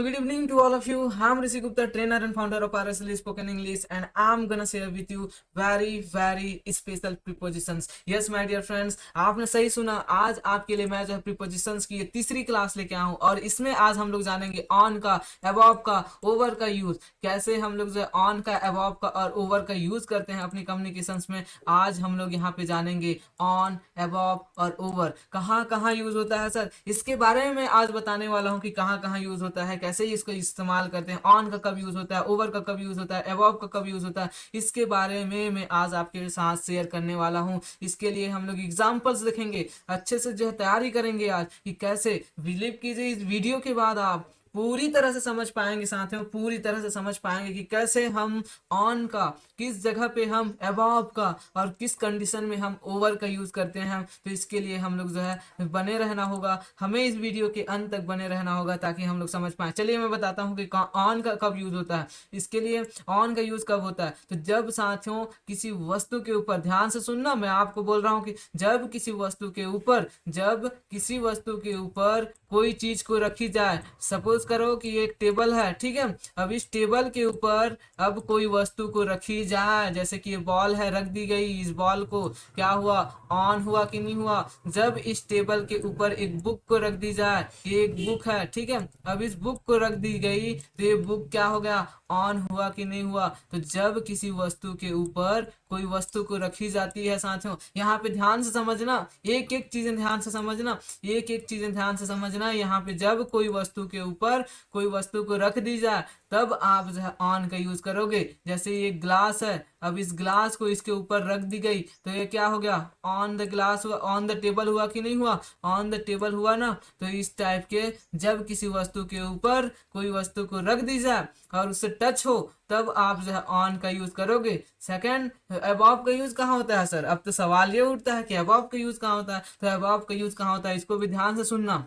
So good evening to all of you. I'm Rishi Gupta, trainer and founder of RSL Spoken English, and I'm gonna share with you very special prepositions. Yes, my dear friends, आपने सही सुना। आज आपके लिए मैं जो है prepositions की ये तीसरी क्लास लेके आया हूँ और इसमें आज हम लोग जानेंगे on का, above का, over का यूज, कैसे हम लोग जो है on का, above का और over का यूज करते हैं अपनी कम्युनिकेशंस में। आज हम लोग यहाँ पे जानेंगे on, above और over कहाँ कहाँ यूज होता है सर, इसके बारे में आज बताने वाला हूँ कि कहाँ कहाँ यूज होता है, कैसे इसको इस्तेमाल करते हैं, ऑन का कब यूज होता है, ओवर का कब यूज होता है, अबव का कब यूज होता है, इसके बारे में मैं आज आपके साथ शेयर करने वाला हूँ। इसके लिए हम लोग एग्जांपल्स देखेंगे, अच्छे से जो है तैयारी करेंगे आज कि कैसे। बिलीव कीजिए इस वीडियो के बाद आप पूरी तरह से समझ पाएंगे साथियों, पूरी तरह से समझ पाएंगे कि कैसे हम ऑन का, किस जगह पे हम अबव का और किस कंडीशन में हम ओवर का यूज करते हैं। तो इसके लिए हम लोग जो है बने रहना होगा, हमें इस वीडियो के अंत तक बने रहना होगा ताकि हम लोग समझ पाए। चलिए मैं बताता हूँ कि ऑन का कब यूज होता है। इसके लिए ऑन का यूज कब होता है, तो जब साथियों किसी वस्तु के ऊपर, ध्यान से सुनना, मैं आपको बोल रहा हूँ कि जब किसी वस्तु के ऊपर, जब किसी वस्तु के ऊपर कोई चीज को रखी जाए। सपोज करो कि एक टेबल है, ठीक है। अब इस टेबल के ऊपर अब कोई वस्तु को रखी जाए, जैसे कि ये बॉल है, रख दी गई। इस बॉल को क्या हुआ, ऑन हुआ कि नहीं हुआ। जब इस टेबल के ऊपर एक बुक को रख दी जाए, ये एक बुक है, ठीक है। अब इस बुक को रख दी गई तो ये बुक क्या हो गया, ऑन हुआ कि नहीं हुआ। तो जब किसी वस्तु के ऊपर कोई वस्तु को रखी जाती है साथियों, यहाँ पे ध्यान से समझना, एक एक चीजें ध्यान से समझना, एक एक चीजें ध्यान से समझना। यहाँ पे जब कोई वस्तु के ऊपर कोई वस्तु को रख दी जाए तब आप जो है ऑन का यूज करोगे। जैसे ये ग्लास है, अब इस ग्लास को इसके ऊपर रख दी गई तो ये क्या हो गया, ऑन द ग्लास हुआ, ऑन द टेबल हुआ कि नहीं हुआ, ऑन द टेबल हुआ ना। तो इस टाइप के जब किसी वस्तु के ऊपर कोई वस्तु को रख दी जाए और उससे टच हो तब आप जो है ऑन का यूज करोगे। सेकंड, अबव का यूज कहाँ होता है सर। अब तो सवाल ये उठता है कि अबव का यूज कहाँ होता है। तो अबव का यूज कहाँ होता है, इसको भी ध्यान से सुनना,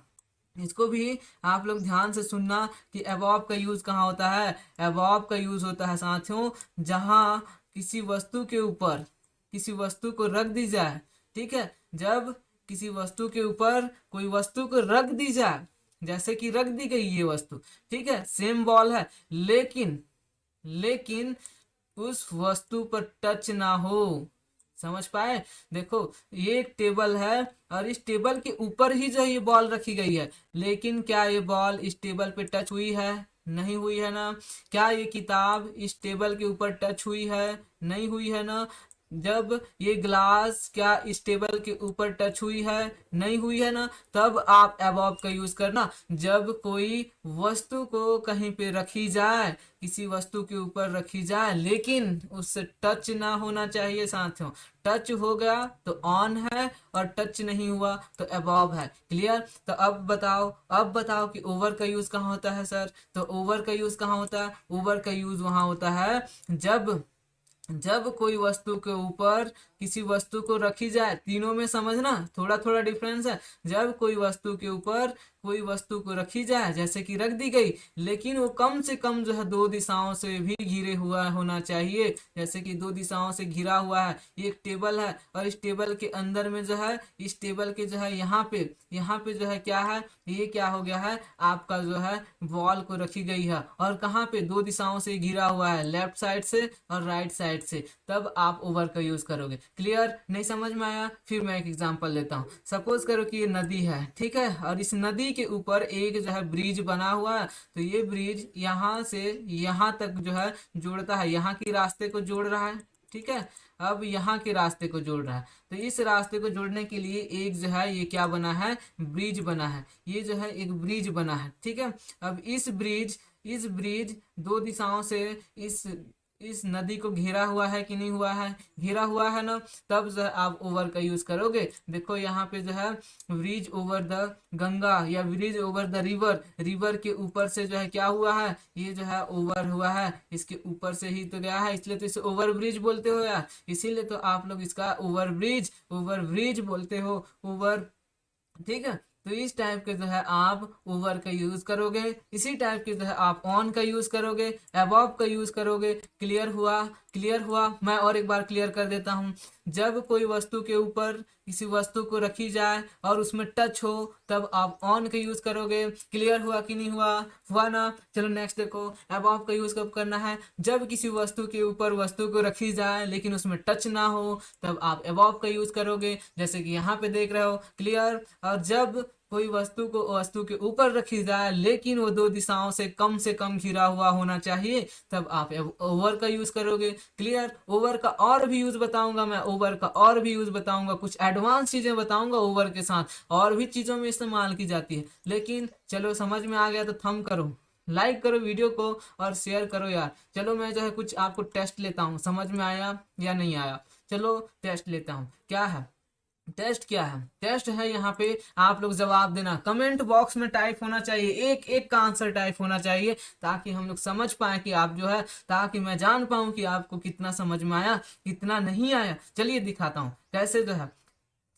इसको भी आप लोग ध्यान से सुनना कि अबव का यूज कहाँ होता है। अबव का यूज होता है साथियों जहां किसी वस्तु के ऊपर किसी वस्तु को रख दी जाए, ठीक है। जब किसी वस्तु के ऊपर कोई वस्तु को रख दी जाए, जैसे कि रख दी गई ये वस्तु, ठीक है, सेम बॉल है, लेकिन उस वस्तु पर टच ना हो। समझ पाए। देखो ये एक टेबल है और इस टेबल के ऊपर ही जो ये बॉल रखी गई है, लेकिन क्या ये बॉल इस टेबल पे टच हुई है, नहीं हुई है ना। क्या ये किताब इस टेबल के ऊपर टच हुई है, नहीं हुई है ना। जब ये ग्लास क्या इस टेबल के ऊपर टच हुई है, नहीं हुई है ना। तब आप अबव का यूज करना। जब कोई वस्तु को कहीं पे रखी जाए, किसी वस्तु के ऊपर रखी जाए लेकिन उससे टच ना होना चाहिए साथियों। टच हो गया तो ऑन है और टच नहीं हुआ तो अबव है। क्लियर। तो अब बताओ कि ओवर का यूज कहाँ होता है सर। तो ओवर का यूज कहाँ होता है, ओवर का यूज वहां होता है जब कोई वस्तु के ऊपर किसी वस्तु को रखी जाए। तीनों में समझना थोड़ा थोड़ा डिफरेंस है। जब कोई वस्तु के ऊपर कोई वस्तु को रखी जाए, जैसे कि रख दी गई, लेकिन वो कम से कम जो है दो दिशाओं से भी घिरे हुआ होना चाहिए। जैसे कि दो दिशाओं से घिरा हुआ है। एक टेबल है और इस टेबल के अंदर में जो है, इस टेबल के जो है यहाँ पे जो है क्या है, ये क्या हो गया है, आपका जो है वॉल को रखी गई है और कहाँ पे, दो दिशाओं से घिरा हुआ है, लेफ्ट साइड से और राइट साइड से। तब आप ओवर का यूज करोगे। क्लियर। नहीं समझ में आया, फिर मैं एक एग्जांपल लेता हूँ। सपोज करो कि ये नदी है, ठीक है, और इस नदी के ऊपर एक जो है ब्रिज बना हुआ है। तो ये ब्रिज यहाँ से यहाँ तक जो है जोड़ता है, यहाँ की रास्ते को जोड़ रहा है, ठीक है। अब यहाँ के रास्ते को जोड़ रहा है, तो इस रास्ते को जोड़ने के लिए एक जो है ये क्या बना है, ब्रिज बना है। ये जो है एक ब्रिज बना है, ठीक है। अब इस ब्रिज दो दिशाओं से इस नदी को घेरा हुआ है कि नहीं हुआ है, घेरा हुआ है ना। तब जो है आप ओवर का यूज करोगे। देखो यहाँ पे जो है ब्रिज ओवर द गंगा या ब्रिज ओवर द रिवर के ऊपर से जो है क्या हुआ है, ये जो है ओवर हुआ है, इसके ऊपर से ही तो गया है, इसलिए तो इसे ओवर ब्रिज बोलते हो यार। इसीलिए तो आप लोग इसका ओवर ब्रिज बोलते हो, ओवर, ठीक है। तो इस टाइप के जो है आप ओवर का यूज करोगे, इसी टाइप के जो है आप ऑन का यूज करोगे, अबव का यूज करोगे। क्लियर हुआ। मैं और एक बार क्लियर कर देता हूँ। जब कोई वस्तु के ऊपर किसी वस्तु को रखी जाए और उसमें टच हो तब आप ऑन का यूज करोगे। क्लियर हुआ कि नहीं हुआ? हुआ ना? चलो नेक्स्ट देखो, अबव का यूज कब करना है? जब किसी वस्तु के ऊपर वस्तु को रखी जाए लेकिन उसमें टच ना हो तब आप अबव का यूज करोगे, जैसे कि यहाँ पे देख रहे हो। क्लियर? और जब कोई वस्तु के ऊपर रखी जाए लेकिन वो दो दिशाओं से कम घिरा हुआ होना चाहिए तब आप ओवर का यूज करोगे। क्लियर? ओवर का और भी यूज बताऊंगा मैं, ओवर का और भी यूज बताऊंगा, कुछ एडवांस चीजें बताऊंगा ओवर के साथ, और भी चीजों में इस्तेमाल की जाती है। लेकिन चलो समझ में आ गया तो थंब करो, लाइक करो वीडियो को और शेयर करो यार। चलो मैं जो है कुछ आपको टेस्ट लेता हूँ, समझ में आया या नहीं आया? चलो टेस्ट लेता हूँ। क्या है टेस्ट? क्या है टेस्ट? है यहाँ पे आप लोग जवाब देना, कमेंट बॉक्स में टाइप होना चाहिए, एक एक का आंसर टाइप होना चाहिए ताकि हम लोग समझ पाए कि आप जो है, ताकि मैं जान पाऊं कि आपको कितना समझ में आया कितना नहीं आया। चलिए दिखाता हूँ कैसे जो है।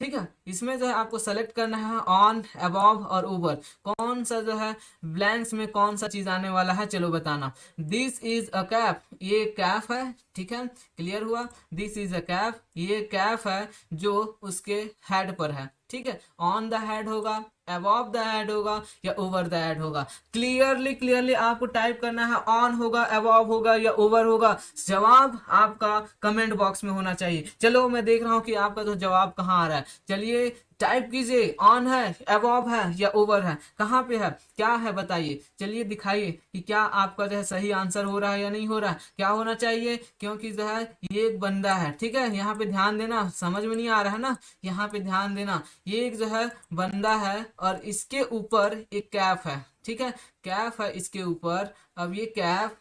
ठीक है, इसमें जो है आपको सेलेक्ट करना है ऑन, अबव और ओवर। कौन सा जो है ब्लैंक्स में कौन सा चीज आने वाला है, चलो बताना। दिस इज अ कैप, ये कैप है। ठीक है, क्लियर हुआ? दिस इज अ कैप, ये कैप है जो उसके हेड पर है। ठीक है, ऑन द हेड होगा, अबव द हेड होगा या ओवर द हेड होगा। क्लियरली आपको टाइप करना है, ऑन होगा, अबव होगा या ओवर होगा। जवाब आपका कमेंट बॉक्स में होना चाहिए। चलो मैं देख रहा हूँ कि आपका तो जवाब कहाँ आ रहा है। चलिए टाइप कीजिए, ऑन है, अबव है या ओवर है, कहाँ पे है, क्या है बताइए। चलिए दिखाइए कि क्या आपका जो है सही आंसर हो रहा है या नहीं हो रहा है। क्या होना चाहिए? क्योंकि जो है ये एक बंदा है। ठीक है, यहाँ पे ध्यान देना, समझ में नहीं आ रहा है ना, यहाँ पे ध्यान देना। ये एक जो है बंदा है और इसके ऊपर एक कैप है। ठीक है, कैप है इसके ऊपर। अब ये कैप,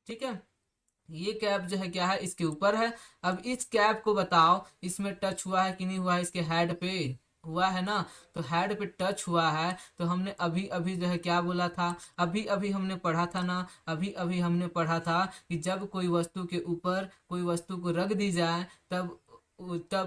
ठीक है, ये कैप जो है क्या है, इसके ऊपर है। अब इस कैप को बताओ इसमें टच हुआ है कि नहीं हुआ है, इसके हेड पे हुआ है ना, तो हेड पे टच हुआ है। तो हमने अभी अभी जो है क्या बोला था, अभी अभी हमने पढ़ा था ना, अभी अभी हमने पढ़ा था कि जब कोई वस्तु के ऊपर कोई वस्तु को रख दी जाए तब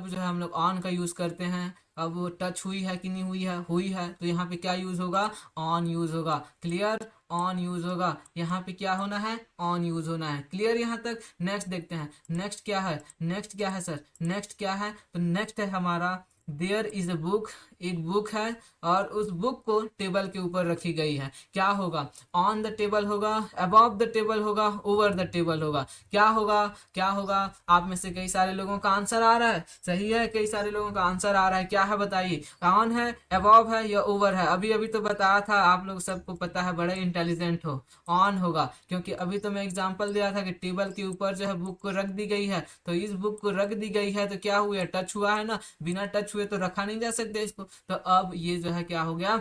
जो है हम लोग ऑन का यूज करते हैं। अब वो टच हुई है कि नहीं हुई है तो यहाँ पे क्या यूज होगा, ऑन यूज होगा। क्लियर? ऑन यूज होगा, यहाँ पे क्या होना है, ऑन यूज होना है। क्लियर यहाँ तक? नेक्स्ट देखते हैं, नेक्स्ट क्या है, नेक्स्ट क्या है सर, नेक्स्ट क्या है? तो नेक्स्ट है हमारा देयर इज अ बुक, एक बुक है और उस बुक को टेबल के ऊपर रखी गई है। क्या होगा? ऑन द टेबल होगा, अबव द टेबल होगा, ओवर द टेबल होगा। क्या होगा? क्या होगा? आप में से कई सारे लोगों का आंसर आ रहा है, सही है, कई सारे लोगों का आंसर आ रहा है। क्या है बताइए, ऑन है, अबव है या ओवर है? अभी अभी तो बताया था, आप लोग सबको पता है, बड़े इंटेलिजेंट हो। ऑन होगा, क्योंकि अभी तो मैं एग्जांपल दिया था कि टेबल के ऊपर जो है बुक को रख दी गई है, तो इस बुक को रख दी गई है तो क्या हुआ, टच हुआ है ना, बिना टच हुए तो रखा नहीं जा सकते इसको। तो अब ये जो है क्या हो गया,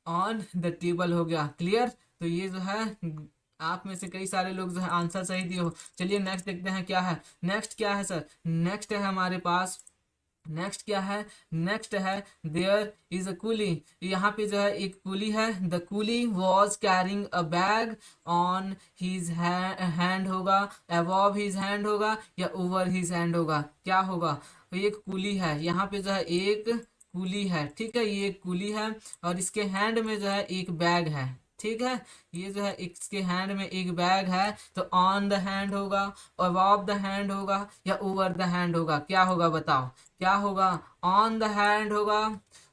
ऑन द टेबल हो गया। क्लियर? तो ये जो है आप में से कई सारे लोग जो है आंसर सही दिए हो। चलिए नेक्स्ट देखते हैं क्या है। नेक्स्ट क्या है सर? नेक्स्ट है हमारे पास, नेक्स्ट क्या है, नेक्स्ट है देयर इज अ कूली। यहाँ पे जो है एक कूली है, the coolie was carrying a bag on his hand होगा, अबव हिज हैंड होगा या ओवर हिज हैंड होगा। क्या होगा? तो एक कूली है, यहाँ पे जो है एक कूली है। ठीक है, ये एक कूली है और इसके हैंड में जो है एक बैग है। ठीक है, ये जो है इसके हैंड में एक बैग है, तो ऑन द हैंड होगा, अबव द हैंड होगा या ओवर द हैंड होगा। क्या होगा बताओ, क्या होगा? ऑन द हैंड होगा,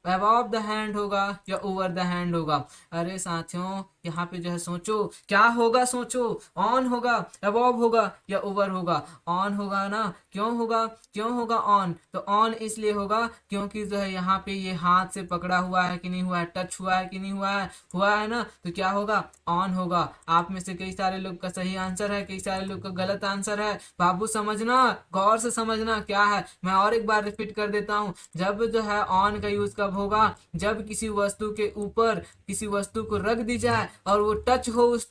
अबव द हैंड होगा या ओवर द हैंड होगा। अरे साथियों यहाँ पे जो है सोचो क्या होगा, सोचो, ऑन होगा, अबव होगा या ओवर होगा? ऑन होगा ना। क्यों होगा? क्यों होगा ऑन? तो ऑन इसलिए होगा क्योंकि जो है यहाँ पे ये हाथ से पकड़ा हुआ है कि नहीं हुआ है, टच हुआ है कि नहीं हुआ है ना, तो क्या होगा, ऑन होगा। आप में से कई सारे लोग का सही आंसर है, कई सारे लोग का गलत आंसर है। बाबू समझना, गौर से समझना क्या है। मैं और एक बार रिपीट कर देता हूँ, जब जो है ऑन का यूज कब होगा, जब किसी वस्तु के ऊपर किसी वस्तु को रख दी जाए और वो टच हो उस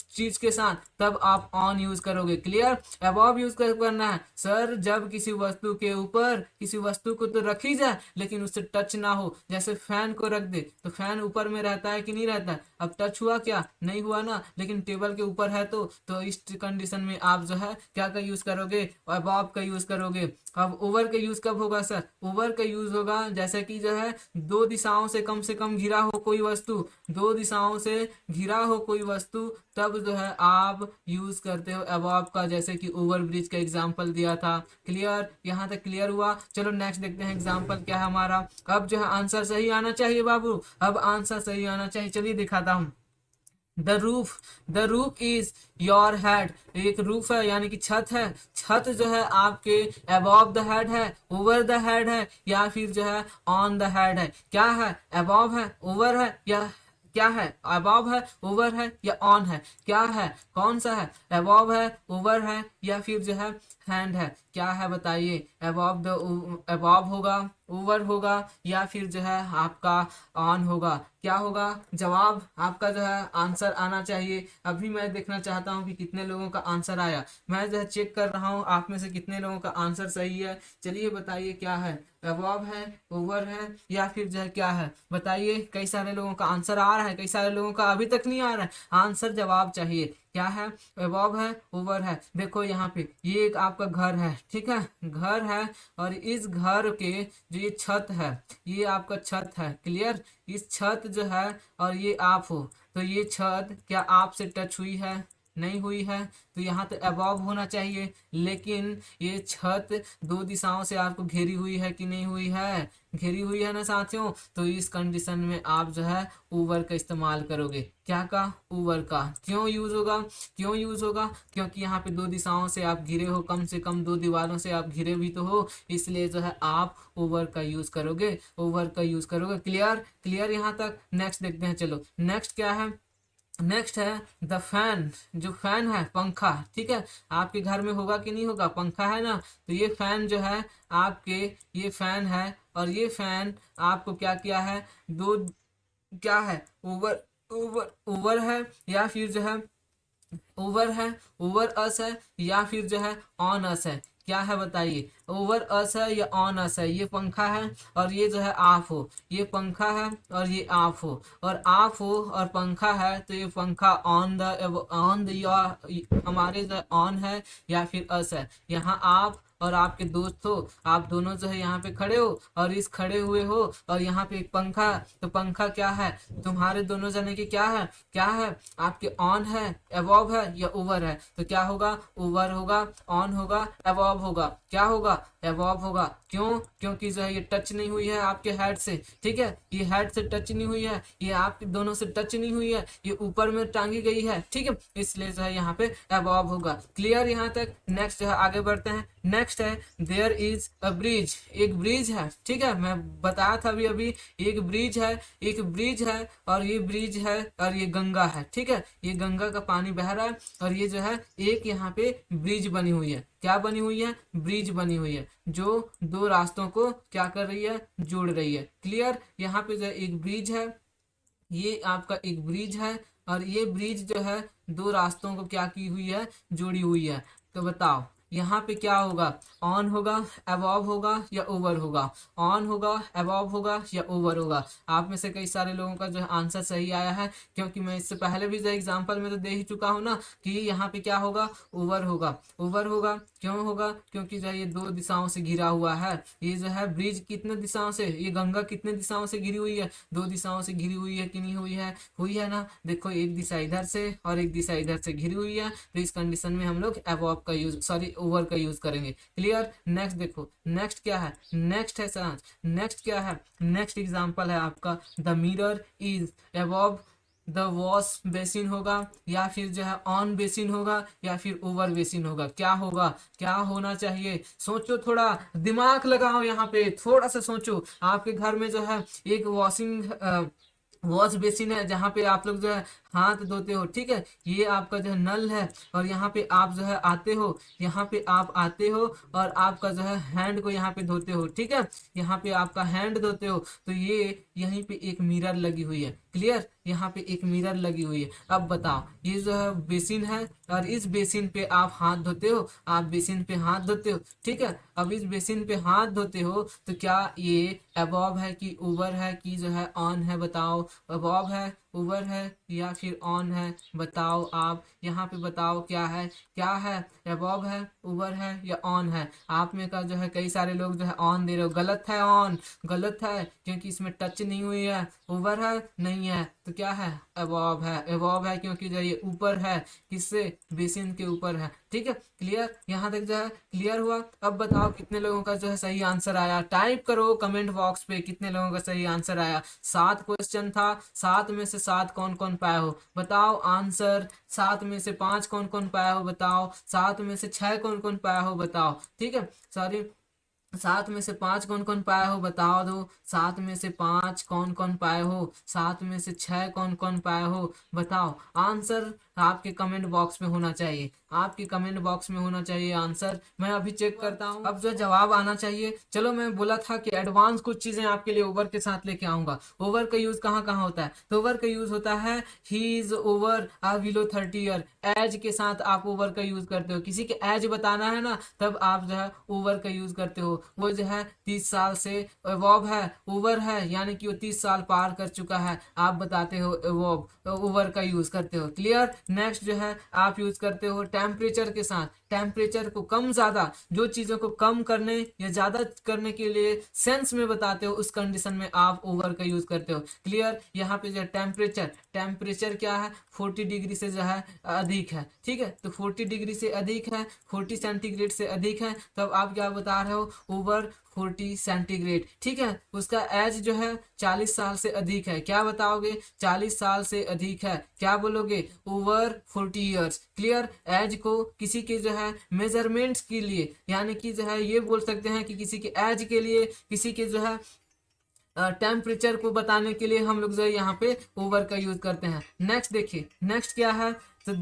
चीज के साथ, तब आप ऑन यूज करोगे। क्लियर? अबव यूज करना है सर, जब किसी वस्तु के ऊपर किसी वस्तु को तो रखी जाए लेकिन उससे टच ना हो, जैसे फैन को रख दे तो फैन ऊपर में रहता है कि नहीं रहता है। अब टच हुआ क्या, नहीं हुआ ना, लेकिन टेबल के ऊपर है तो इस कंडीशन में आप जो है क्या का यूज करोगे, अबव का यूज करोगे। अब ओवर का यूज कब होगा सर? ओवर का यूज होगा जैसे कि जो है दो दिशाओं से कम घिरा हो कोई वस्तु, दो दिशाओं से घिरा हो कोई वस्तु तब जो है आप यूज करते हो अबव का, जैसे कि ओवर ब्रिज का एग्जांपल दिया था। क्लियर, यहाँ तक क्लियर हुआ। चलो नेक्स्ट देखते हैं एग्जांपल क्या है हमारा। अब जो है आंसर सही आना चाहिए बाबू, अब आंसर सही आना चाहिए। चलिए दिखाता हूँ। The roof is your head. एक रूफ है यानी कि छत है, छत जो है आपके अबव द हेड है, ओवर द हेड है, या फिर जो है ऑन द हेड है। क्या है? अबव है, ओवर है, या क्या है? अबव है, ओवर है, या ऑन है? क्या है? कौन सा है? अबव है, ओवर है, या फिर जो है हैंड है? क्या है बताइए? अबव होगा, ओवर होगा, या फिर जो है आपका ऑन होगा? क्या होगा जवाब आपका? जो है आंसर आना चाहिए। अभी मैं देखना चाहता हूँ कि कितने लोगों का आंसर आया। मैं जो है चेक कर रहा हूँ आप में से कितने लोगों का आंसर सही है। चलिए बताइए क्या है? अबव है, ओवर है, या फिर जो है क्या है? बताइए। कई सारे लोगों का आंसर आ रहा है, कई सारे लोगों का अभी तक नहीं आ रहा है। आंसर जवाब चाहिए। क्या है? अबव है, ओवर है। देखो यहाँ पे ये एक आपका घर है, ठीक है, घर है, और इस घर के जो ये छत है, ये आपका छत है। क्लियर, इस छत जो है और ये आप हो, तो ये छत क्या आपसे टच हुई है? नहीं हुई है, तो यहाँ तो अबव होना चाहिए। लेकिन ये छत दो दिशाओं से आपको घेरी हुई है कि नहीं हुई है? घेरी हुई है ना साथियों। तो इस कंडीशन में आप जो है ओवर का इस्तेमाल करोगे। क्या का? ओवर का। क्यों यूज होगा? क्यों यूज होगा? क्योंकि यहाँ पे दो दिशाओं से आप घिरे हो, कम से कम दो दीवारों से आप घिरे भी तो हो, इसलिए जो है आप ओवर का यूज करोगे, ओवर का यूज करोगे। क्लियर, क्लियर यहाँ तक। नेक्स्ट देखते हैं। चलो नेक्स्ट क्या है? नेक्स्ट है द फैन। जो फैन है, पंखा, ठीक है, आपके घर में होगा कि नहीं होगा? पंखा है ना, तो ये फैन जो है आपके, ये फैन है, और ये फैन आपको क्या किया है? दो, क्या है? ओवर, ओवर है, या फिर जो है ओवर है, ओवर अस है, या फिर जो है ऑन अस है? क्या है बताइए? ओवर अस है या ऑन अस है? ये पंखा है और ये जो है ऑफ हो। ये पंखा है और ये ऑफ हो, और ऑफ हो और पंखा है, तो ये पंखा ऑन द या हमारे जो ऑन है, या फिर अस है। यहाँ आप और आपके दोस्त हो, आप दोनों जो है यहाँ पे खड़े हो, और इस खड़े हुए हो, और यहाँ पे एक पंखा, तो पंखा क्या है? तुम्हारे दोनों जने की क्या है? क्या है? आपके ऑन है, अबव है, या ओवर है? तो क्या होगा? ओवर होगा, ऑन होगा, अबव होगा। क्या होगा? अबव होगा। क्यों? क्योंकि जो है ये टच नहीं हुई है आपके हेड से, ठीक है, ये हेड से टच नहीं हुई है, ये आपके दोनों से टच नहीं हुई है, ये ऊपर में टांगी गई है, ठीक है, इसलिए जो है यहाँ पे अबव होगा। क्लियर यहाँ तक। नेक्स्ट जो है आगे बढ़ते हैं। नेक्स्ट है देयर इज अ ब्रिज। एक ब्रिज है, ठीक है, मैं बताया था अभी अभी, एक ब्रिज है, एक ब्रिज है, और ये ब्रिज है, और ये गंगा है, ठीक है, ये गंगा का पानी बह रहा है, और ये जो है एक यहाँ पे ब्रिज बनी हुई है। क्या बनी हुई है? ब्रिज बनी हुई है, जो दो रास्तों को क्या कर रही है? जोड़ रही है। क्लियर, यहाँ पे जो है एक ब्रिज है, ये आपका एक ब्रिज है, और ये ब्रिज जो है दो रास्तों को क्या की हुई है? जोड़ी हुई है। तो बताओ यहाँ पे क्या होगा? ऑन होगा, अबव होगा, या ओवर होगा? ऑन होगा, अबव होगा, या ओवर होगा? आप में से कई सारे लोगों का जो है आंसर सही आया है, क्योंकि मैं इससे पहले भी जो एग्जांपल में तो दे ही चुका हूँ ना कि यहाँ पे क्या होगा? ओवर होगा। ओवर होगा क्यों होगा? क्योंकि जो है ये दो दिशाओं से घिरा हुआ है। ये जो है ब्रिज कितने दिशाओं से, ये गंगा कितने दिशाओं से घिरी हुई है? दो दिशाओं से घिरी हुई है कि नहीं हुई है? हुई है ना। देखो एक दिशा इधर से और एक दिशा इधर से घिरी हुई है, तो इस कंडीशन में हम लोग अबव का यूज, सॉरी ओवर का यूज करेंगे। क्लियर। नेक्स्ट देखो, नेक्स्ट क्या है? नेक्स्ट है सर, नेक्स्ट क्या है? नेक्स्ट एग्जांपल है आपका the mirror is above the wash basin होगा, या फिर जो है ऑन बेसिन होगा, या फिर ओवर बेसिन होगा? क्या होगा? क्या होना चाहिए? सोचो, थोड़ा दिमाग लगाओ, यहाँ पे थोड़ा सा सोचो। आपके घर में जो है एक वॉश बेसिन है, जहाँ पे आप लोग जो है हाथ धोते हो, ठीक है, ये आपका जो है नल है, और यहाँ पे आप जो है आते हो, यहाँ पे आप आते हो, और आपका जो है हैंड को यहाँ पे धोते हो, ठीक है, यहाँ पे आपका हैंड धोते हो, तो ये यहीं पे एक मिरर लगी हुई है। क्लियर, यहाँ पे एक मिरर लगी हुई है। अब बताओ, ये जो है बेसिन है, और इस बेसिन पे आप हाथ धोते हो, आप बेसिन पे हाथ धोते हो, ठीक है, अब इस बेसिन पे हाथ धोते हो, तो क्या ये अबव है कि ओवर है कि जो है ऑन है? बताओ, अबव है, ओवर है या फिर ऑन है, बताओ आप यहाँ पे बताओ क्या है, अबव है, ओवर है या ऑन है। आप में का जो है कई सारे लोग जो है ऑन दे रहे हो, गलत है, ऑन गलत है क्योंकि इसमें टच नहीं हुई है। ओवर है नहीं है तो क्या है, अबव है, अबव है क्योंकि जो ये ऊपर है, किससे, बेसिन के ऊपर है। ठीक है, क्लियर, यहाँ तक जो है क्लियर हुआ। अब बताओ कितने लोगों का जो है सही आंसर आया, टाइप करो कमेंट बॉक्स पे कितने लोगों का सही आंसर आया। 7 क्वेश्चन था, 7 में से 7 कौन कौन पाए हो बताओ आंसर, 7 में से 5 कौन कौन पाया हो बताओ, 7 में से 6 कौन कौन पाया हो बताओ। ठीक है, सॉरी, 7 में से 5 कौन कौन पाए हो बताओ दो, 7 में से 5 कौन कौन पाए हो, 7 में से 6 कौन कौन पाए हो बताओ। आंसर आपके कमेंट बॉक्स में होना चाहिए, आपके कमेंट बॉक्स में होना चाहिए आंसर। मैं अभी चेक करता हूँ, अब जो जवाब आना चाहिए। चलो, मैं बोला था कि एडवांस कुछ चीजें आपके लिए ओवर के साथ लेके आऊंगा। ओवर का यूज कहाँ कहाँ होता है, तो ओवर का यूज होता है he is over below 30 year, age के साथ आप ओवर का यूज करते हो। किसी के एज बताना है ना, तब आप जो है ओवर का यूज करते हो। वो जो है 30 साल से अबव है, ओवर है यानी कि वो 30 साल पार कर चुका है, आप बताते हो अबव, ओवर का यूज करते हो। क्लियर। नेक्स्ट जो है आप यूज करते हो टेम्परेचर के साथ, टेम्परेचर को कम ज्यादा, जो चीजों को कम करने या ज्यादा करने के लिए सेंस में बताते हो, उस कंडीशन में आप ओवर का यूज करते हो। क्लियर। यहाँ पे जो है टेम्परेचर, टेम्परेचर क्या है, 40 डिग्री से जो है अधिक है। ठीक है, तो 40 डिग्री से अधिक है, 40 सेंटीग्रेड से अधिक है, तब आप क्या बता रहे हो, ओवर 40 सेंटीग्रेड। ठीक है, उसका एज जो है 40 साल से अधिक है, क्या बताओगे, 40 साल से अधिक है, क्या बोलोगे, ओवर 40 ईयर्स। क्लियर। एज को किसी के जो है मेजरमेंट्स के लिए, यानी कि जो है ये बोल सकते हैं कि किसी के एज के लिए, किसी के जो है टेम्परेचर को बताने के लिए हम लोग जो है यहाँ पे ओवर का यूज करते हैं। नेक्स्ट देखिए, नेक्स्ट क्या है, तो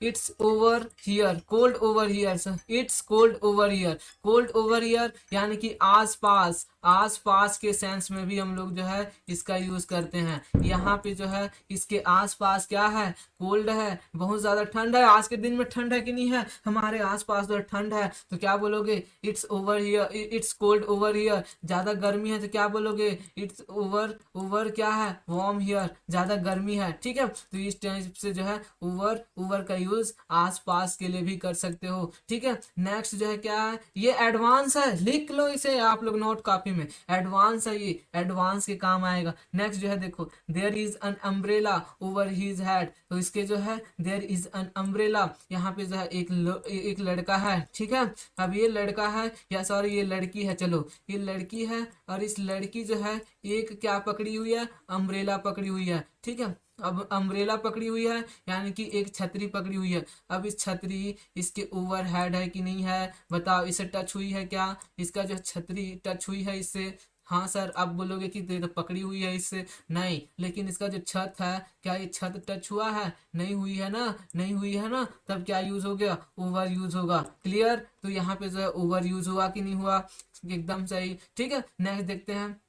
it's over here, cold over here, it's cold over here, cold over here यानी कि आस पास, आस पास के सेंस में भी हम लोग जो है इसका यूज करते हैं। यहाँ पे जो है इसके आस पास क्या है, कोल्ड है, बहुत ज्यादा ठंड है, आज के दिन में ठंड है कि नहीं है, हमारे आस पास जो ठंड है, तो क्या बोलोगे, it's over here, it's cold over here. ज्यादा गर्मी है तो क्या बोलोगे, इट्स ओवर, ओवर क्या है, वार्म हियर, ज्यादा गर्मी है। ठीक है, तो इस टाइप से जो है ओवर, ओवर का यूज आस पास के लिए भी कर सकते हो। ठीक है, नेक्स्ट जो है क्या है, ये एडवांस है, लिख लो इसे आप लोग नोट कॉपी में, एडवांस है ये, एडवांस के काम आएगा। नेक्स्ट जो है देखो, there is an umbrella over his head, तो इसके जो है देयर इज एन अम्ब्रेला, यहाँ पे जो है एक लड़का है। ठीक है, अब ये लड़का है या सॉरी ये लड़की है, चलो ये लड़की है, और इस लड़की जो है एक क्या पकड़ी हुई है, अम्ब्रेला पकड़ी हुई है। ठीक है, अब अम्ब्रेला पकड़ी हुई है यानी कि एक छतरी पकड़ी हुई है। अब इस छतरी इसके ओवर हेड है कि नहीं है, बताओ, इसे टच हुई है क्या, इसका जो छतरी टच हुई है इससे, हाँ सर, आप बोलोगे कि तो पकड़ी हुई है इससे, नहीं, लेकिन इसका जो छत है, क्या ये छत टच हुआ है, नहीं हुई है ना, नहीं हुई है ना, तब क्या यूज हो गया, ओवर यूज होगा। क्लियर। तो यहाँ पे जो है ओवर यूज हुआ कि नहीं हुआ, एकदम सही। ठीक है, नेक्स्ट देखते हैं,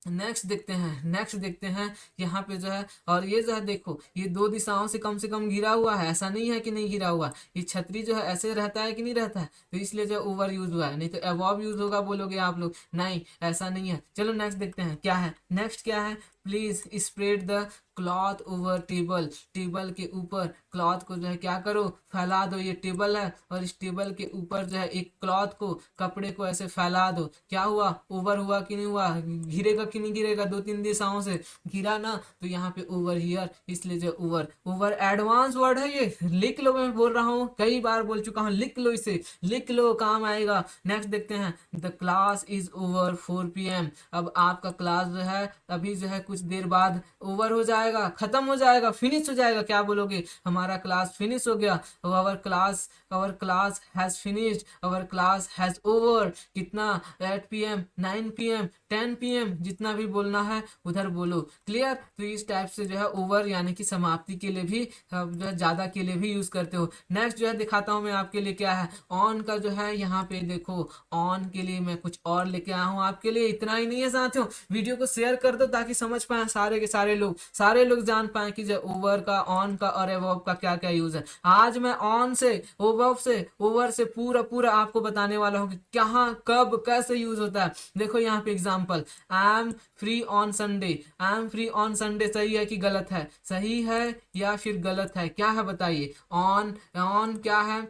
नेक्स्ट देखते हैं, नेक्स्ट देखते हैं यहाँ पे जो है, और ये जो है देखो, ये दो दिशाओं से कम घिरा हुआ है, ऐसा नहीं है कि नहीं घिरा हुआ, ये छतरी जो है ऐसे रहता है कि नहीं रहता है, तो इसलिए जो ओवर यूज हुआ है, नहीं तो अबव यूज होगा बोलोगे आप लोग, नहीं ऐसा नहीं है। चलो नेक्स्ट देखते हैं क्या है, नेक्स्ट क्या है, please spread the cloth over table, table के ऊपर क्लॉथ को जो है क्या करो, फैला दो। ये टेबल है और इस टेबल के ऊपर जो है एक क्लॉथ को, कपड़े को ऐसे फैला दो, क्या हुआ, ओवर हुआ कि नहीं हुआ, गिरेगा कि नहीं गिरेगा, 2-3 दिशाओं से गिरा ना, तो यहाँ पे ओवर हियर, इसलिए जो ओवर, ओवर एडवांस वर्ड है ये, लिख लो, मैं बोल रहा हूँ कई बार बोल चुका हूँ, लिख लो इसे, लिख लो, काम आएगा। नेक्स्ट देखते हैं, the class is over 4 PM, अब आपका क्लास जो है अभी जो है कुछ देर बाद ओवर हो जाएगा, खत्म हो जाएगा, फिनिश हो जाएगा, क्या बोलोगे, हमारा क्लास फिनिश हो गया, our class has finished, our class has over, कितना, 8 PM, 9 PM, 10 PM, जितना भी बोलना है उधर बोलो। क्लियर। तो इस टाइप से जो है ओवर यानी कि समाप्ति के लिए भी जो है ज्यादा के लिए भी यूज करते हो। नेक्स्ट जो है दिखाता हूँ मैं आपके लिए क्या है, ऑन का जो है यहाँ पे देखो, ऑन के लिए मैं कुछ और लेके आया हूँ आपके लिए, इतना ही नहीं है साथियों, वीडियो को शेयर कर दो ताकि समझ पाए सारे के सारे लोग जान पाए कि जो ओवर का, ऑन का और अबव का क्या क्या यूज है। आज मैं ऑन से, ओवर से पूरा पूरा आपको बताने वाला हूँ कि कहाँ, कब, कैसे यूज होता है। देखो यहाँ पे example, I am free on Sunday. I am free on Sunday सही है कि गलत है? सही है या फिर गलत है? क्या है बताइए। ऑन, ऑन क्या है,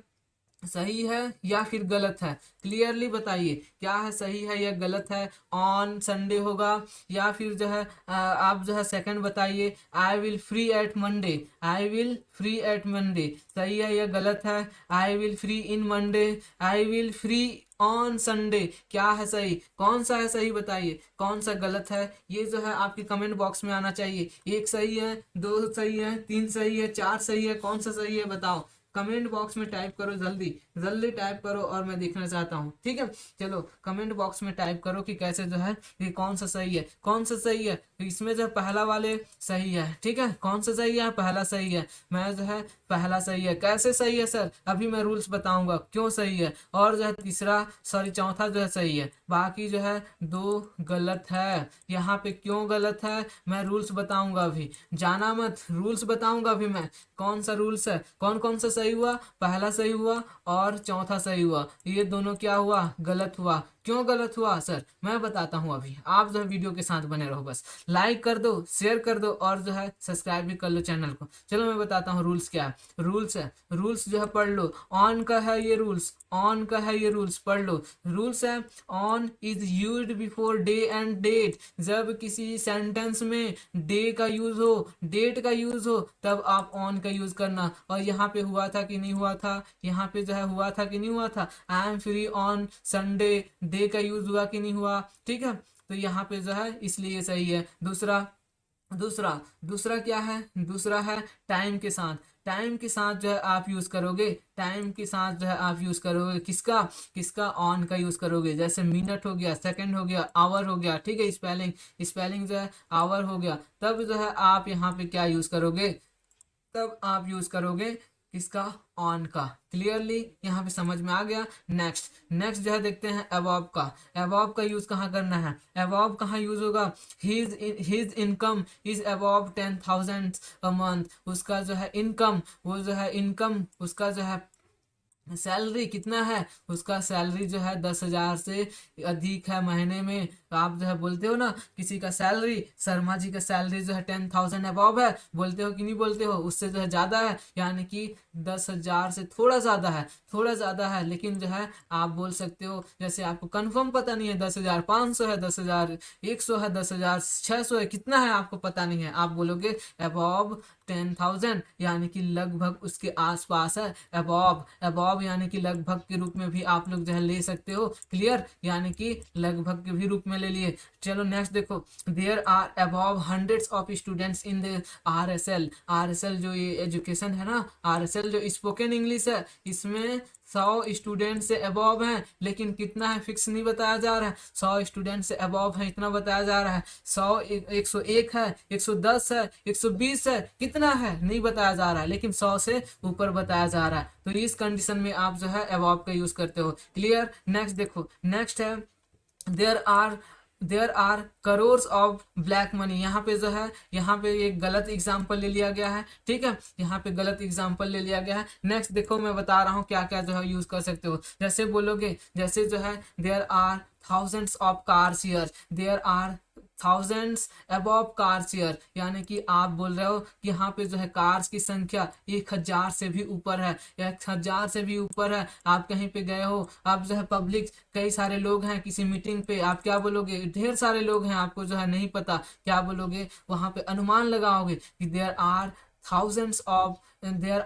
सही है या फिर गलत है? क्लियरली बताइए क्या है, सही है या गलत है। ऑन संडे होगा या फिर जो है आप जो है सेकंड बताइए, I will free at Monday. I will free at Monday सही है या गलत है? I will free in Monday, I will free on Sunday क्या है सही? कौन सा है सही बताइए, कौन सा गलत है? ये जो है आपके कमेंट बॉक्स में आना चाहिए। एक सही है, दो सही है, तीन सही है, चार सही है, कौन सा सही है बताओ। कमेंट बॉक्स में टाइप करो, जल्दी जल्दी टाइप करो और मैं देखना चाहता हूँ। ठीक है, चलो कमेंट बॉक्स में टाइप करो कि कैसे जो है ये कौन सा सही है, कौन सा सही है। तो इसमें जो पहला वाले सही है, ठीक है, कौन सा सही है? पहला सही है। मैं जो है पहला सही है। कैसे सही है सर? अभी मैं रूल्स बताऊंगा क्यों सही है। और जो है तीसरा, सॉरी चौथा जो है सही है, बाकी जो है दो गलत है। यहाँ पे क्यों गलत है मैं रूल्स बताऊंगा अभी, जाना मत, रूल्स बताऊंगा अभी मैं कौन सा रूल्स है। कौन कौन सा सही हुआ? पहला सही हुआ और चौथा सही हुआ, ये दोनों क्या हुआ? गलत हुआ। क्यों गलत हुआ सर? मैं बताता हूँ अभी, आप जो है वीडियो के साथ बने रहो, बस लाइक कर दो, शेयर कर दो और जो है सब्सक्राइब भी कर लो चैनल को। चलो मैं बताता हूँ रूल्स क्या है। रूल्स है, रूल्स जो है पढ़ लो। ऑन का है ये रूल्स, ऑन का है ये रूल्स, पढ़ लो। रूल्स है, on is used before day and date. जब किसी सेंटेंस में डे का यूज हो, डेट का यूज हो, तब आप ऑन का यूज करना। और यहाँ पे हुआ था कि नहीं हुआ था? यहाँ पे जो है हुआ था कि नहीं हुआ था? I am free on Sunday, day का यूज हुआ कि नहीं हुआ? ठीक है, तो यहाँ पे जो है इसलिए सही है। दूसरा, दूसरा दूसरा क्या है? दूसरा है टाइम के साथ। टाइम के साथ जो है आप यूज करोगे, टाइम के साथ जो है आप यूज करोगे किसका? किसका? ऑन का यूज करोगे। जैसे मिनट हो गया, सेकंड हो गया, आवर हो गया, ठीक है, स्पेलिंग, स्पेलिंग जो है आवर हो गया, तब जो है आप यहाँ पे क्या यूज करोगे? तब आप यूज करोगे किसका? ऑन का। क्लियरली यहाँ पे समझ में आ गया। नेक्स्ट, नेक्स्ट जो है देखते हैं अबव का। अबव का यूज कहाँ करना है? अबव कहाँ यूज होगा? His income is above 10,000 a month. उसका जो है इनकम, वो जो है इनकम, उसका जो है सैलरी कितना है? उसका सैलरी जो है 10,000 से अधिक है महीने में। तो आप जो है बोलते हो ना, किसी का सैलरी, शर्मा जी का सैलरी जो है 10,000 अबव है, बोलते हो कि नहीं बोलते हो? उससे जो है ज्यादा है, यानी कि 10,000 से थोड़ा ज्यादा है, थोड़ा ज्यादा है। लेकिन जो है आप बोल सकते हो, जैसे आपको कंफर्म पता नहीं है 10,500 है, 10,100 है, 10,600 है, कितना है आपको पता नहीं है, आप बोलोगे अबव 10,000, यानी कि लगभग उसके आसपास है। अबव, अबव यानी कि लगभग के रूप में भी आप लोग जो है ले सकते हो। क्लियर, यानी कि लगभग के भी रूप में ले लिए। चलो नेक्स्ट देखो, there are above hundreds of students in the RSL। RSL जो ये एजुकेशन है ना, RSL जो स्पोकन इंग्लिश है, इसमें 100 स्टूडेंट से अबव हैं, लेकिन कितना है फिक्स नहीं बताया जा रहा है। 100 स्टूडेंट से अबव है इतना बताया जा रहा है। 100, 101 है, 110 है, 120 है, कितना है नहीं बताया जा रहा है, लेकिन 100 से ऊपर बताया जा रहा है। तो इस कंडीशन में आप जो है अबव का यूज करते हो। क्लियर। नेक्स्ट देखो, नेक्स्ट है there are crores of black money. यहाँ पे जो है, यहाँ पे एक गलत एग्जाम्पल ले लिया गया है, ठीक है, यहाँ पे गलत एग्जाम्पल ले लिया गया है। नेक्स्ट देखो, मैं बता रहा हूँ क्या क्या जो है यूज कर सकते हो। जैसे बोलोगे, जैसे जो है there are thousands of cars here, there are thousands above cars here, यानी कि आप बोल रहे हो कि यहाँ पे जो है कार्स की संख्या 1,000 से भी ऊपर है, 1,000 से भी ऊपर है। आप कहीं पे गए हो, आप जो है पब्लिक, कई सारे लोग हैं किसी मीटिंग पे, आप क्या बोलोगे? ढेर सारे लोग हैं, आपको जो है नहीं पता, क्या बोलोगे? वहां पे अनुमान लगाओगे कि there are thousands of, there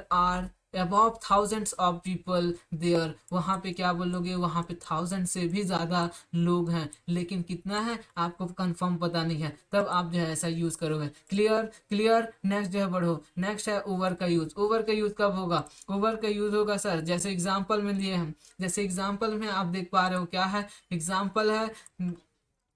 are about thousands of people there. वहां पे क्या बोलोगे? वहां पे 1,000 से भी ज्यादा लोग हैं, लेकिन कितना है आपको कंफर्म पता नहीं है, तब आप जो है ऐसा यूज करोगे। Clear, clear. नेक्स्ट जो है बढ़ो, नेक्स्ट है ओवर का यूज। ओवर का यूज कब होगा? ओवर का यूज होगा सर, जैसे एग्जाम्पल में लिए हम, जैसे एग्जाम्पल में आप देख पा रहे हो क्या है, एग्जाम्पल है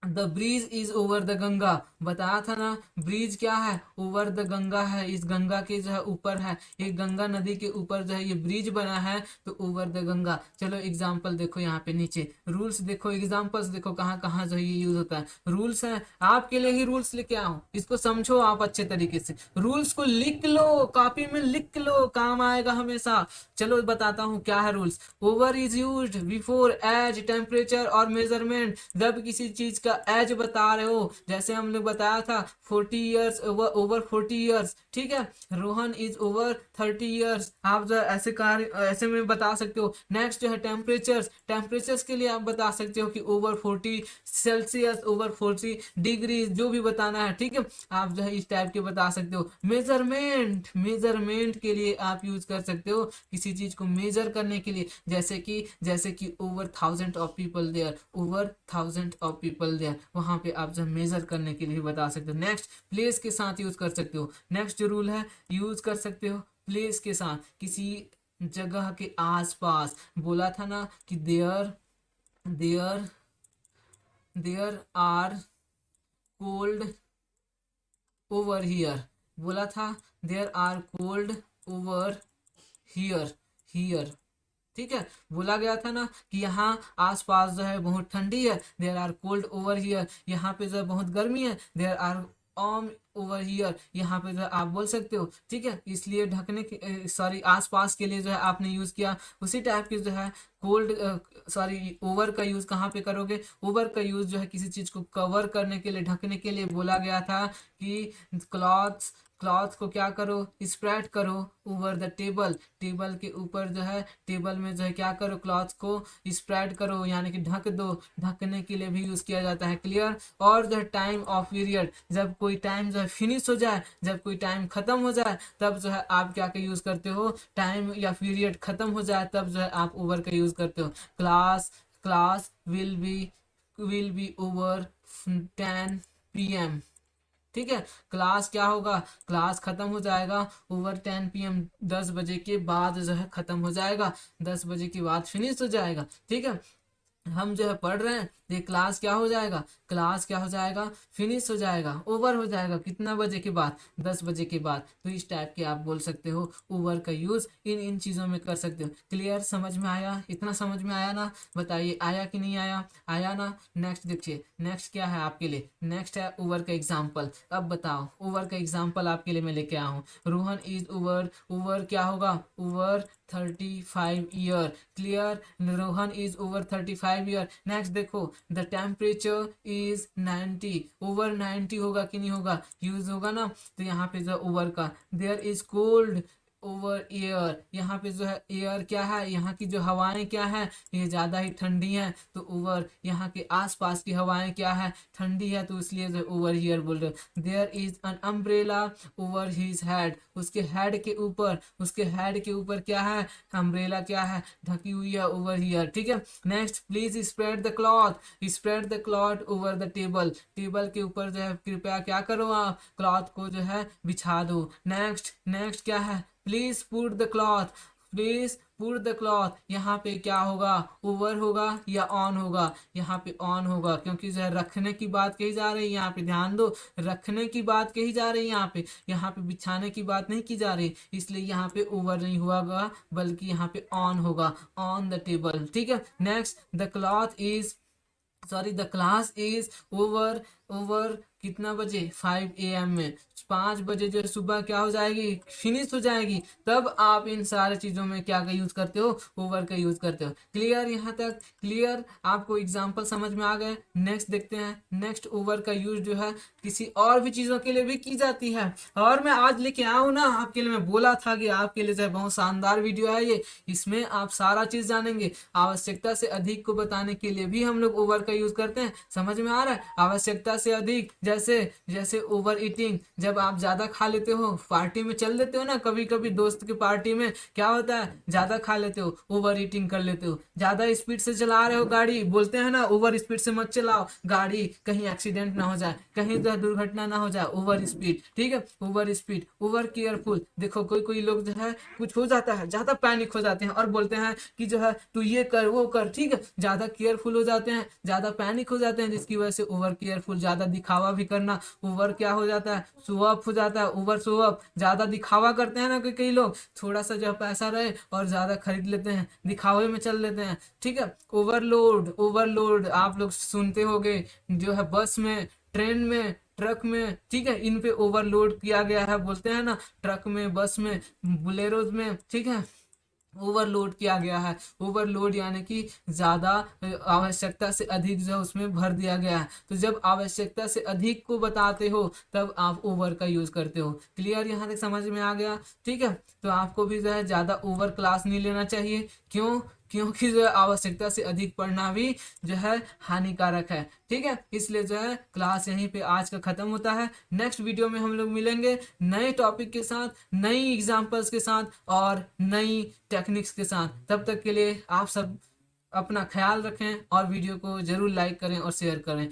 the bridge is over the Ganga, बताया था ना, ब्रिज क्या है, ओवर द गंगा है, इस गंगा के जो है ऊपर है, एक गंगा नदी के ऊपर जो है ये ब्रिज बना है, तो ओवर द गंगा। चलो एग्जाम्पल देखो यहाँ पे नीचे, रूल्स देखो, एग्जाम्पल्स देखो कहाँ कहाँ जो है ये यूज होता है। रूल्स है, आपके लिए ही रूल्स लेके आओ, इसको समझो आप अच्छे तरीके से, रूल्स को लिख लो, कॉपी में लिख लो, काम आएगा हमेशा। चलो बताता हूँ क्या है rules. Over is used before age, temperature और मेजरमेंट, जब किसी चीज का एज बता रहे हो, जैसे हमने बताया था 40 ईयर्स, ओवर 40 ईयर्स, ठीक है। रोहन इज ओवर 30 ईयर्स, आप जो ऐसे कार्य ऐसे में बता सकते हो। नेक्स्ट जो है टेम्परेचर्स, टेम्परेचर्स के लिए आप बता सकते हो कि ओवर 40 सेल्सियस, ओवर 40 डिग्री, जो भी बताना है, ठीक है, आप जो है इस टाइप के बता सकते हो। मेजरमेंट, मेजरमेंट के लिए आप यूज कर सकते हो, किसी चीज को मेजर करने के लिए, जैसे कि over 1000 of people there, over 1000 of people there, वहां पे आप जो मेजर करने के लिए बता सकते हो। नेक्स्ट प्लेस के साथ यूज कर सकते हो। नेक्स्ट जो रूल है, यूज कर सकते हो प्लेस के साथ, किसी जगह के आसपास, बोला था ना कि there there there are cold over here, बोला था there are cold over here, here, ठीक है, बोला गया था ना कि यहाँ आसपास जो है बहुत ठंडी है, there are cold over here, यहाँ पे जो है बहुत गर्मी है, there are warm over here, यहाँ पे जो है आप बोल सकते हो, ठीक है। इसलिए ढकने के सॉरी आसपास के लिए जो है आपने यूज किया, उसी टाइप की जो है कोल्ड सॉरी ओवर का यूज कहाँ पे करोगे, ओवर का यूज जो है किसी चीज को कवर करने के लिए, ढकने के लिए बोला गया था कि क्लॉथ्स, क्लॉथ को क्या करो, स्प्रेड करो ओवर द टेबल, टेबल के ऊपर जो है, टेबल में जो है क्या करो, क्लॉथ को स्प्रेड करो, यानी कि ढक दो, ढकने के लिए भी यूज किया जाता है, क्लियर। और जो है टाइम ऑफ पीरियड, जब कोई टाइम जो है फिनिश हो जाए, जब कोई टाइम खत्म हो जाए, तब जो है आप क्या का यूज करते हो, टाइम या पीरियड खत्म हो जाए तब जो है आप ओवर का यूज करते हो। Class, class will be over 10 PM, ठीक है। क्लास क्या होगा, क्लास खत्म हो जाएगा ओवर 10 PM, 10 बजे के बाद जो है खत्म हो जाएगा, 10 बजे के बाद फिनिश हो जाएगा, ठीक है। हम जो है पढ़ रहे हैं, ये क्लास क्या हो जाएगा, क्लास क्या हो जाएगा, फिनिश हो जाएगा, ओवर हो जाएगा, कितना बजे के बाद, 10 बजे के बाद। तो इस टाइप के आप बोल सकते हो, ओवर का यूज इन इन चीज़ों में कर सकते हो। क्लियर, समझ में आया, इतना समझ में आया ना, बताइए आया कि नहीं आया, आया ना। नेक्स्ट देखिए, नेक्स्ट क्या है आपके लिए, नेक्स्ट है ओवर का एग्जाम्पल। अब बताओ, ओवर का एग्जाम्पल आपके लिए मैं लेके आया हूँ। रोहन इज ओवर, ओवर क्या होगा, over 35 year, clear, Rohan is over 35 year. Next देखो, द टेम्परेचर इज 90, ओवर 90 होगा कि नहीं होगा, यूज होगा ना, तो यहाँ पे जो ओवर का, there is cold over here, यहाँ पे जो है एयर क्या है, यहाँ की जो हवाएं क्या है, ये ज़्यादा ही ठंडी हैं, तो ओवर, यहाँ के आसपास की हवाएं क्या है, ठंडी है, तो इसलिए जो ओवर हियर बोल रहे हो। There is an umbrella over his head, उसके हेड के ऊपर, उसके हेड के ऊपर क्या है, अम्ब्रेला क्या है, ढकी हुई है, ओवर हियर, ठीक है। Next, please spread the cloth, spread the cloth over the table, table के ऊपर जो है कृपया क्या करो आप, क्लॉथ को जो है बिछा दो। नेक्स्ट, नेक्स्ट क्या है, please put the cloth, please put the cloth, यहाँ पे क्या होगा, ओवर होगा या ऑन होगा, यहाँ पे ऑन होगा, क्योंकि जो है रखने की बात कही जा रही है, यहाँ पे ध्यान दो, रखने की बात कही जा रही है, यहाँ पे बिछाने की बात नहीं की जा रही, इसलिए यहाँ पे ओवर नहीं होगा, बल्कि यहाँ पे ऑन होगा, ऑन द टेबल, ठीक है। Next, the cloth is sorry the class is over, over कितना बजे, 5 AM में, 5 बजे जो है सुबह क्या हो जाएगी, फिनिश हो जाएगी, तब आप इन सारे चीज़ों में क्या का यूज़ करते हो, ओवर का यूज़ करते हो। क्लियर, यहाँ तक क्लियर, आपको एग्जाम्पल समझ में आ गए। नेक्स्ट देखते हैं, नेक्स्ट ओवर का यूज जो है किसी और भी चीज़ों के लिए भी की जाती है, और मैं आज लेके आया हूँ ना आपके लिए, मैं बोला था कि आपके लिए जो है बहुत शानदार वीडियो है ये, इसमें आप सारा चीज़ जानेंगे। आवश्यकता से अधिक को बताने के लिए भी हम लोग ओवर का यूज़ करते हैं, समझ में आ रहा है, आवश्यकता से अधिक, जैसे जैसे ओवर ईटिंग, जब जब आप ज्यादा खा लेते हो, पार्टी में चल देते हो ना, कभी कभी दोस्त की पार्टी में क्या होता है, ज्यादा खा लेते हो, ओवर ईटिंग कर लेते हो, ज्यादा स्पीड से चला रहे हो गाड़ी, बोलते हैं ना ओवर स्पीड से मत चलाओ गाड़ी, कहीं एक्सीडेंट ना हो जाए, कहीं दुर्घटना ना हो जाए, ओवर स्पीड, ठीक है, ओवर स्पीड, ओवर केयरफुल। देखो कोई कोई लोग जो है कुछ हो जाता है, ज्यादा पैनिक हो जाते हैं और बोलते हैं कि जो है तू ये कर वो कर, ठीक है, ज्यादा केयरफुल हो जाते हैं, ज्यादा पैनिक हो जाते हैं, जिसकी वजह से ओवर केयरफुल, ज्यादा दिखावा भी करना, ओवर क्या हो जाता है, शो ऑफ हो जाता है, ओवर शो ऑफ, ज्यादा दिखावा करते हैं ना कि कई लोग, थोड़ा सा जो पैसा रहे और ज्यादा खरीद लेते हैं, दिखावे में चल लेते हैं, ठीक है। ओवरलोड, ओवरलोड आप लोग सुनते होंगे, जो है बस में, ट्रेन में, ट्रक में, ठीक है, इन पे ओवरलोड किया गया है, बोलते हैं ना, ट्रक में, बस में, बुलेरोज में, ठीक है, ओवरलोड किया गया है। ओवरलोड यानी कि ज्यादा आवश्यकता से अधिक जो है उसमें भर दिया गया है। तो जब आवश्यकता से अधिक को बताते हो तब आप ओवर का यूज करते हो। क्लियर, यहाँ तक समझ में आ गया, ठीक है। तो आपको भी जो है ज्यादा ओवर क्लास नहीं लेना चाहिए। क्यों? क्योंकि जो है आवश्यकता से अधिक पढ़ना भी जो है हानिकारक है, ठीक है। इसलिए जो है क्लास यहीं पे आज का खत्म होता है। नेक्स्ट वीडियो में हम लोग मिलेंगे नए टॉपिक के साथ, नई एग्जाम्पल्स के साथ और नई टेक्निक्स के साथ। तब तक के लिए आप सब अपना ख्याल रखें और वीडियो को जरूर लाइक करें और शेयर करें।